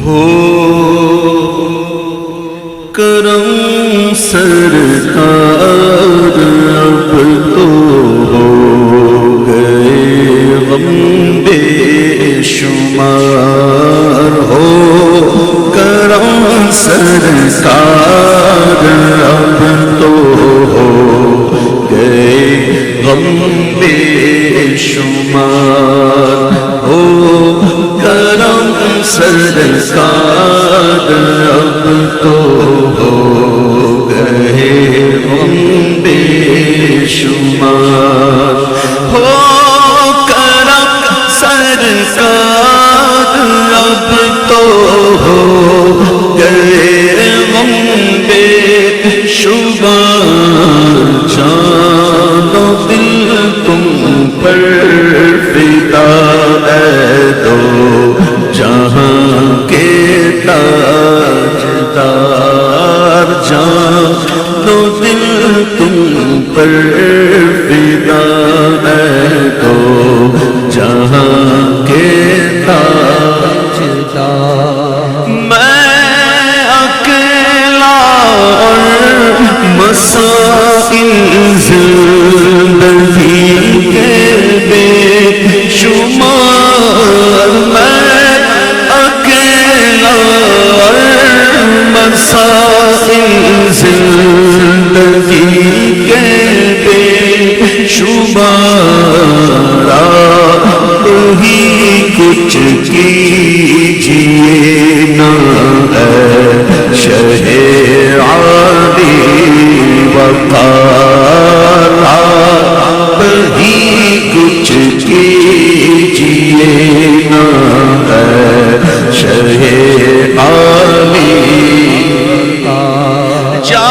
ہو کرم سرکار اب تو ہو گئے غم بے شمار ہو کرم سرکار اب تو ہو گئے غم بے شمار ہو کرم سرکار اب تو ہو گئے غم بے شمار ہو کرم سرکار اب تو ہو گئے غم بے شمار جان و دل تم پر فدا ہے دو جہاں کے تاجدار جان و دل تم پر فدا ہے دو جہاں کے تاجدار میں اکیلا اور مسائل زندگی کے بے شمار میں اکیلا اور مسائل زندگی کے بے شمار آپ ہی کچھ کیجیے نا شہ عالی وقار آپ ہی کچھ کیجیے نا شہ عالی جا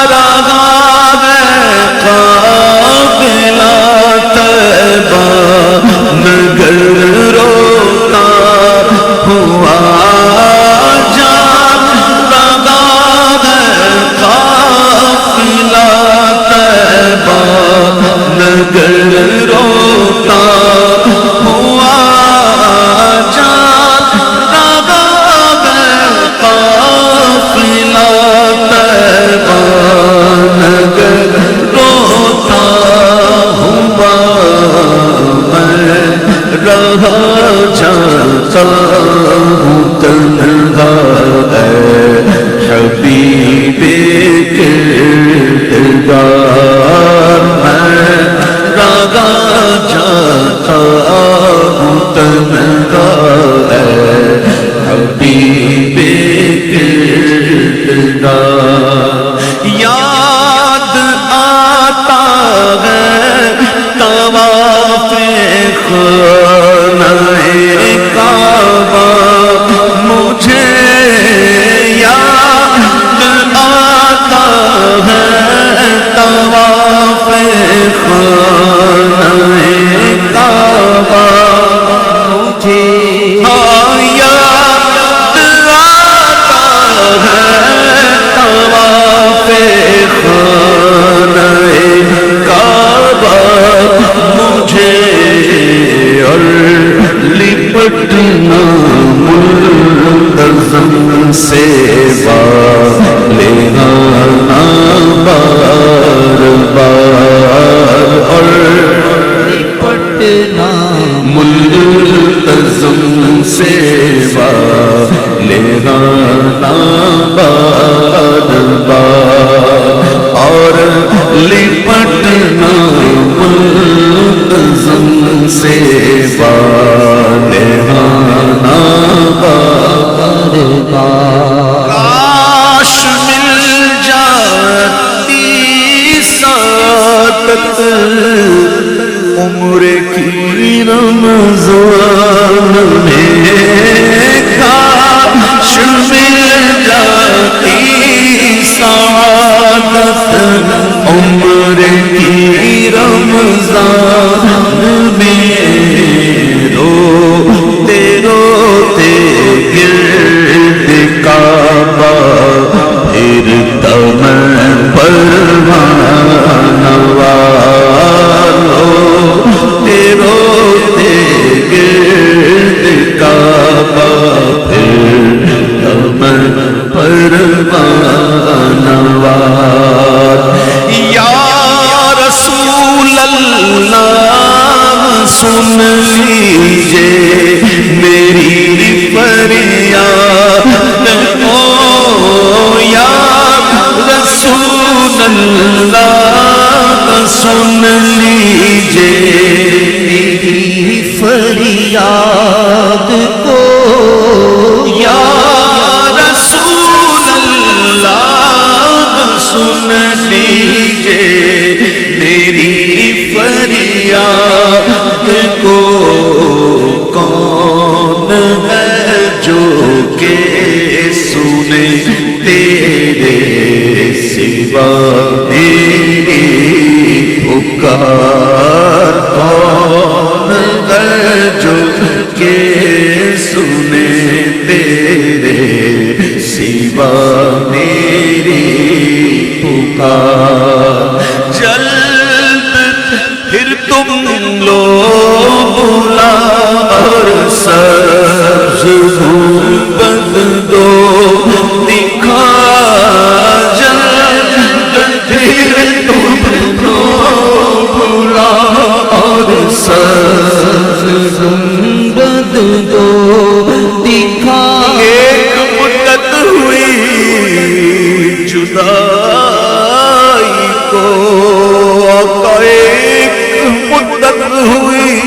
رہا ہے قافلہ طیبہ مگر روتا ہوا جا رہا ہے قافلہ طیبہ مگر روتا ہوا جا رہا ہے قافلہ طیبہ مگر روتا ہوا رہا جاتا ہوں تنہا ہے حبیب کردگار میں رہا جاتا ہوں تنہا ہے حبیب کردگار یاد آتا ہے طواف خانہ کعبہ مجھے یاد آتا ہے طواف خانہ کعبہ مجھے یاد آتا ہے طواف خانہ کعبہ مجھے اور لپٹنا منتظم سے لینا بار بار اور لپٹنا منتظم سے لینا بار بار اور لپٹنا منتظم سے لینا بار بار کاش مل جاتی سعادت عمر کی رمضان میں کاش مل جاتی سعادت عمر کی رمضان میں روتے روتے گرد کعبہ پھرتا میں پروانہ وار روتے روتے گرد کعبہ پھر یاد کو یا رسول اللہ سن لیجئے میری فریاد کو، کون ہے جو کہ سنے تیرے سوا میری پکار، کون ہے جو کہ سنے تیرے سوا میری پکار۔ جلد پھر تم لوگ بلا اور سبز گنبد دو دکھا، جلد پھر تم لوگ بلا اور سبز گنبد دو دکھا۔ ایک مدت ہوئی جدائی کو، آقا ایک مدت ہوئی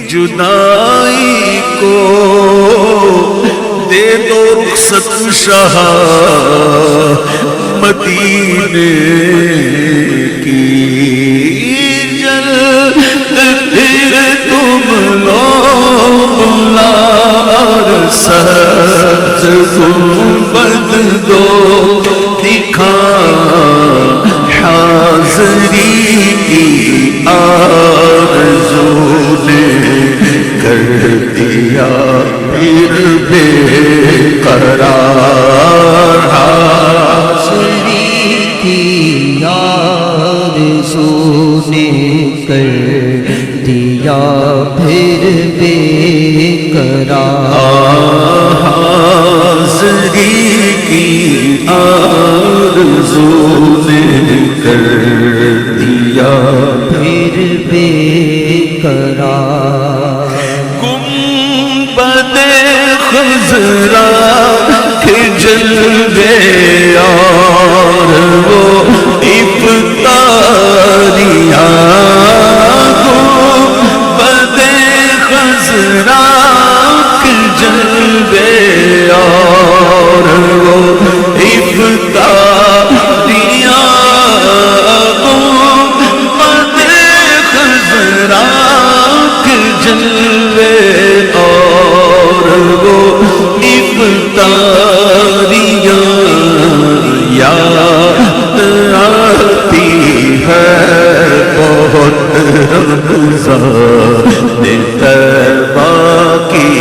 جدائی کو، دے دو رخصت شاہ مدینے کی، جلد پھر تم لوگ بلا اور سبز گنبد دو دکھا، حاضری کی آرزو نے کر دیا پھر بے قرار، حاضری کی آرزو نے کر دیا پھر بے قرار، حاضری کی آرزو نے کر دیا پھر بے قرار۔ گنبد خضرا کے جلوے اور وہ افطاریاں، گنبد خضرا کے جلوے اور وہ افطاریاں، گنبد خضرا کے جلوے اور وہ افطاریاں، یاد آتی ہے بہت رمضان طیبہ کی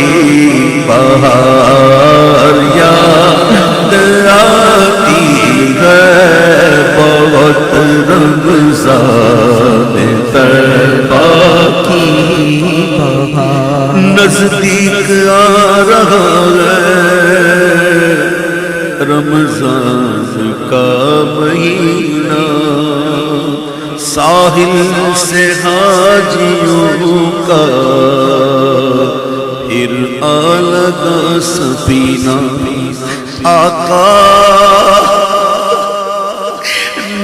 بہار، یاد آتی ہے بہت رمضان طیبہ کی بہار، نزدیک آ رہا ہے رمضان کا مہینہ، ساحل سے حاجیوں کا پھر آ لگا سفینہ، آقا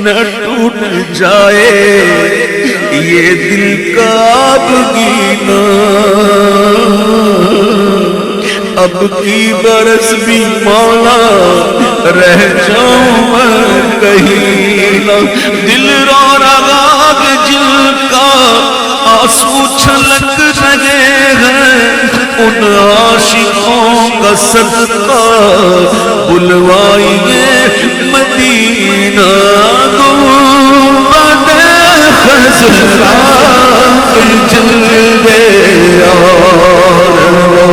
نہ ٹوٹ جائے یہ دل کا بگینا، اب کی برس بھی مولا رہ جاؤں میں کہیں نہ، دل رو رہا جن کا آنسو چھلک رہے ہیں، ان عاشقوں کا صدقہ بلوائیے مدینہ، گنبد خضرا کے جلوے اور وہ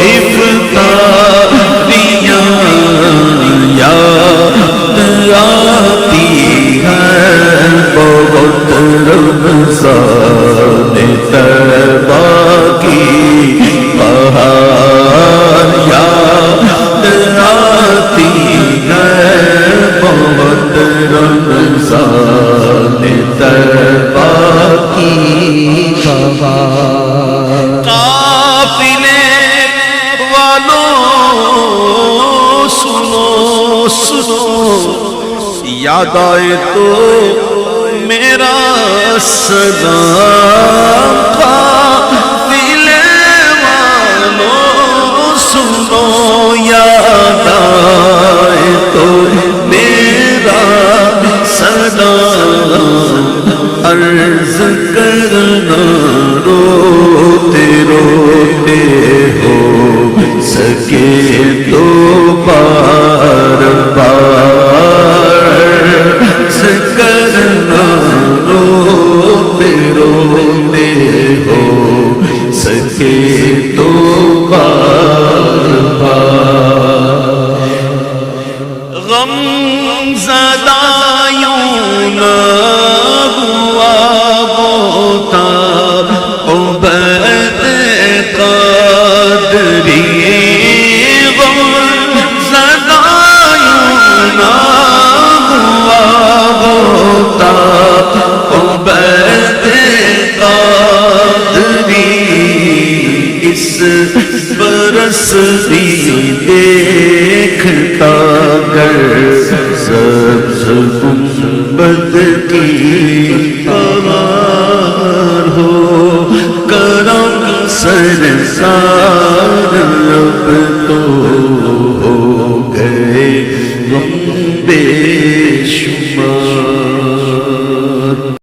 افطاریاں، یاد آتی ہے بہت رمضان طیبہ کی بہار، یاد آتی ہے بہت رمضان طیبہ کی بہار۔ قافلے والوں سنو سنو، یاد آئے تو میرا سلام، قافلے تو بار بار غم زدہ یوں نہ ہوا ہوتا عبید قادری غم زدہ یوں نہ ہوا ہوتا عبید قادری اس برس بھی دیکھتا گر سبز گنبد کی بہار ہو کرم سرسار اب تو